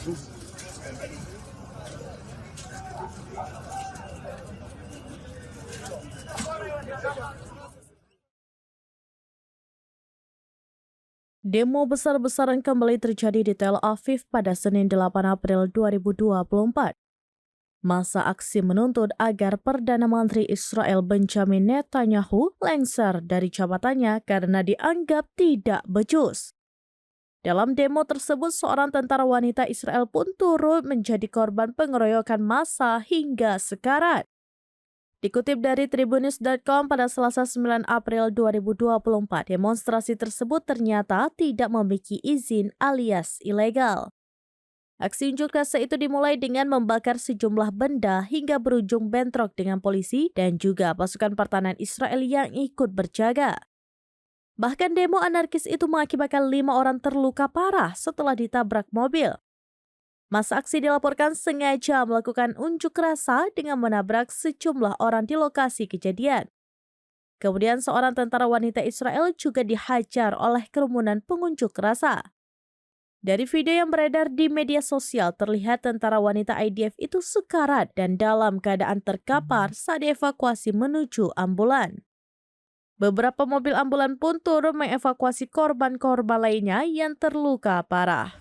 Demo besar-besaran kembali terjadi di Tel Aviv pada Senin 8 April 2024. Masa aksi menuntut agar Perdana Menteri Israel Benjamin Netanyahu lengser dari jabatannya karena dianggap tidak becus. Dalam demo tersebut, seorang tentara wanita Israel pun turut menjadi korban pengeroyokan massa hingga sekarat. Dikutip dari Tribunnews.com pada Selasa 9 April 2024, demonstrasi tersebut ternyata tidak memiliki izin alias ilegal. Aksi unjuk rasa itu dimulai dengan membakar sejumlah benda hingga berujung bentrok dengan polisi dan juga pasukan pertahanan Israel yang ikut berjaga. Bahkan demo anarkis itu mengakibatkan 5 orang terluka parah setelah ditabrak mobil. Masa aksi dilaporkan sengaja melakukan unjuk rasa dengan menabrak sejumlah orang di lokasi kejadian. Kemudian seorang tentara wanita Israel juga dihajar oleh kerumunan pengunjuk rasa. Dari video yang beredar di media sosial terlihat tentara wanita IDF itu sekarat dan dalam keadaan terkapar saat dievakuasi menuju ambulan. Beberapa mobil ambulan pun turut mengevakuasi korban-korban lainnya yang terluka parah.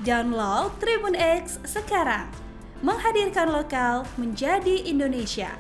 Download Tribun X sekarang, menghadirkan lokal menjadi Indonesia.